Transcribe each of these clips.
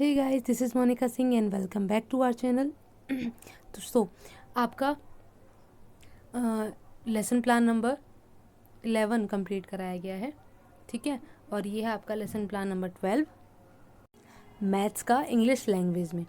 Hey guys, this is Monika Singh and welcome back to our channel. दोस्तों, आपका lesson plan number 11 complete कराया गया है, ठीक है। और ये है आपका लेसन प्लान नंबर 12 मैथ्स का इंग्लिश लैंग्वेज में।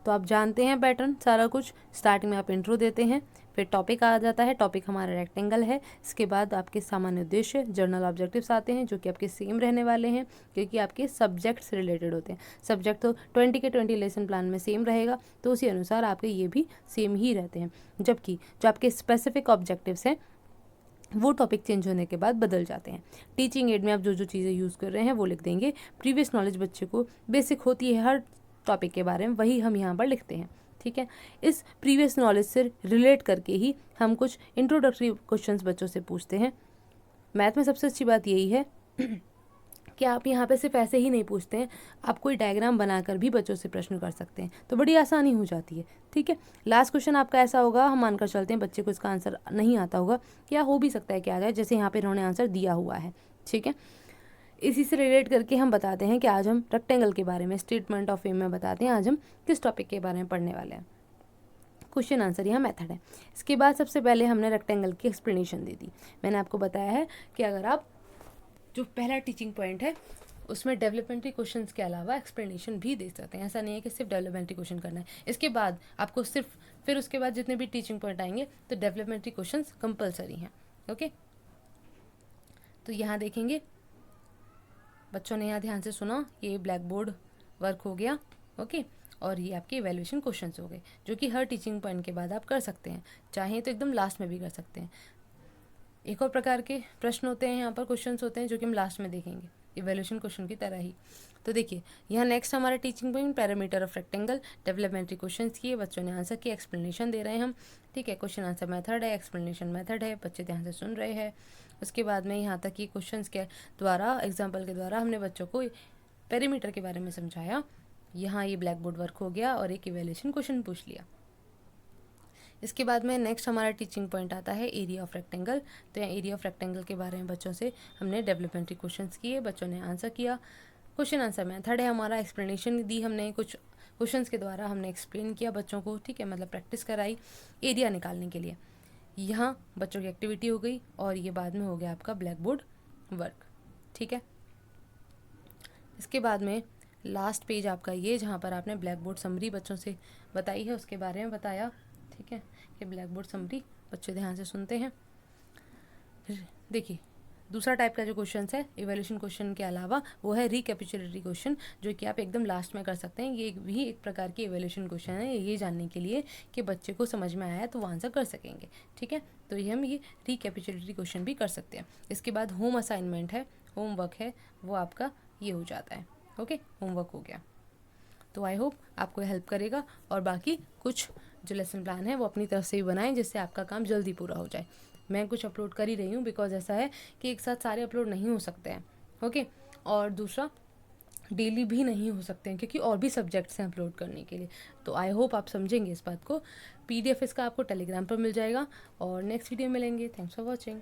तो आप जानते हैं पैटर्न सारा कुछ। स्टार्टिंग में आप इंट्रो देते हैं, फिर टॉपिक आ जाता है। टॉपिक हमारा रेक्टेंगल है। इसके बाद आपके सामान्य उद्देश्य जर्नल ऑब्जेक्टिव्स आते हैं, जो कि आपके सेम रहने वाले हैं क्योंकि आपके सब्जेक्ट से रिलेटेड होते हैं। सब्जेक्ट तो 20 के 20 लेसन प्लान में सेम रहेगा, तो उसी अनुसार आपके ये भी सेम ही रहते हैं। जबकि जो आपके स्पेसिफिक ऑब्जेक्टिव्स हैं वो टॉपिक चेंज होने के बाद बदल जाते हैं। टीचिंग एड में आप जो जो चीज़ें यूज़ कर रहे हैं वो लिख देंगे। प्रीवियस नॉलेज बच्चे को बेसिक होती है हर टॉपिक के बारे में, वही हम यहाँ पर लिखते हैं, ठीक है। इस प्रीवियस नॉलेज से रिलेट करके ही हम कुछ इंट्रोडक्टरी क्वेश्चंस बच्चों से पूछते हैं। मैथ में सबसे अच्छी बात यही है कि आप यहाँ पे सिर्फ ऐसे ही नहीं पूछते हैं, आप कोई डायग्राम बनाकर भी बच्चों से प्रश्न कर सकते हैं, तो बड़ी आसानी हो जाती है, ठीक है। लास्ट क्वेश्चन आपका ऐसा होगा, हम मानकर चलते हैं बच्चे को इसका आंसर नहीं आता होगा, क्या हो भी सकता है कि आ जाए, जैसे यहाँ पे इन्होंने आंसर दिया हुआ है, ठीक है। इसी से रिलेट करके हम बताते हैं कि आज हम रेक्टेंगल के बारे में, स्टेटमेंट ऑफ एम में बताते हैं आज हम किस टॉपिक के बारे में पढ़ने वाले हैं। क्वेश्चन आंसर यहाँ मेथड है। इसके बाद सबसे पहले हमने रेक्टेंगल की एक्सप्लेनेशन दे दी। मैंने आपको बताया है कि अगर आप जो पहला टीचिंग पॉइंट है उसमें डेवलपमेंट्री क्वेश्चंस के अलावा एक्सप्लेनेशन भी दे सकते हैं। ऐसा नहीं है कि सिर्फ डेवलपमेंट्री क्वेश्चन करना है। इसके बाद आपको फिर उसके बाद जितने भी टीचिंग पॉइंट आएंगे तो डेवलपमेंट्री क्वेश्चंस कंपलसरी हैं, ओके। तो यहाँ देखेंगे, बच्चों ने यहाँ ध्यान से सुना, ये ब्लैक बोर्ड वर्क हो गया, ओके। और ये आपके इवैल्यूएशन क्वेश्चंस हो गए, जो कि हर टीचिंग पॉइंट के बाद आप कर सकते हैं, चाहें तो एकदम लास्ट में भी कर सकते हैं। एक और प्रकार के प्रश्न होते हैं यहाँ पर, क्वेश्चंस होते हैं, जो कि हम लास्ट में देखेंगे, इवैल्यूएशन क्वेश्चन की तरह ही। तो देखिए, यहाँ नेक्स्ट हमारा teaching point parameter of rectangle, developmental questions किए, बच्चों ने आंसर की, एक्सप्लेनेशन दे रहे हैं हम, ठीक है। क्वेश्चन आंसर मेथड है, एक्सप्लेनेशन मेथड है, बच्चे ध्यान से सुन रहे हैं। उसके बाद में यहाँ तक कि क्वेश्चन के द्वारा, एग्जाम्पल के द्वारा हमने बच्चों को पैरामीटर के बारे में समझाया। यहाँ ये ब्लैक बोर्ड वर्क हो गया और एक इवैल्यूएशन क्वेश्चन पूछ लिया। इसके बाद में नेक्स्ट हमारा टीचिंग पॉइंट आता है एरिया ऑफ रेक्टेंगल। तो यहाँ एरिया ऑफ रेक्टेंगल के बारे में बच्चों से हमने डेवलपमेंट्री क्वेश्चंस किए, बच्चों ने आंसर किया। क्वेश्चन आंसर मेथड है हमारा, एक्सप्लेनेशन दी हमने, कुछ क्वेश्चंस के द्वारा हमने एक्सप्लेन किया बच्चों को, ठीक है, मतलब प्रैक्टिस कराई एरिया निकालने के लिए। यहाँ बच्चों की एक्टिविटी हो गई और ये बाद में हो गया आपका ब्लैक बोर्ड वर्क, ठीक है। इसके बाद में लास्ट पेज आपका ये, जहाँ पर आपने ब्लैक बोर्ड समरी बच्चों से बताई है, उसके बारे में बताया, ठीक है। ये ब्लैक बोर्ड समरी बच्चे ध्यान से सुनते हैं। देखिए, दूसरा टाइप का जो क्वेश्चन है इवैल्यूएशन क्वेश्चन के अलावा, वो है रिकैपिचुलेटरी क्वेश्चन, जो कि आप एकदम लास्ट में कर सकते हैं। ये भी एक प्रकार की इवैल्यूएशन क्वेश्चन है, ये जानने के लिए कि बच्चे को समझ में आया तो वो आंसर कर सकेंगे, ठीक है। तो ये हम ये रिकैपिचुलेटरी क्वेश्चन भी कर सकते हैं। इसके बाद होम असाइनमेंट है, होमवर्क है, वो आपका ये हो जाता है, ओके, होमवर्क हो गया। तो आई होप आपको हेल्प करेगा, और बाकी कुछ जो लेसन प्लान है वो अपनी तरफ से भी बनाएं, जिससे आपका काम जल्दी पूरा हो जाए। मैं कुछ अपलोड कर ही रही हूँ, बिकॉज ऐसा है कि एक साथ सारे अपलोड नहीं हो सकते हैं, ओके। और दूसरा, डेली भी नहीं हो सकते हैं क्योंकि और भी सब्जेक्ट्स हैं अपलोड करने के लिए। तो आई होप आप समझेंगे इस बात को। PDF इसका आपको टेलीग्राम पर मिल जाएगा, और नेक्स्ट वीडियो मिलेंगे। Thanks for watching.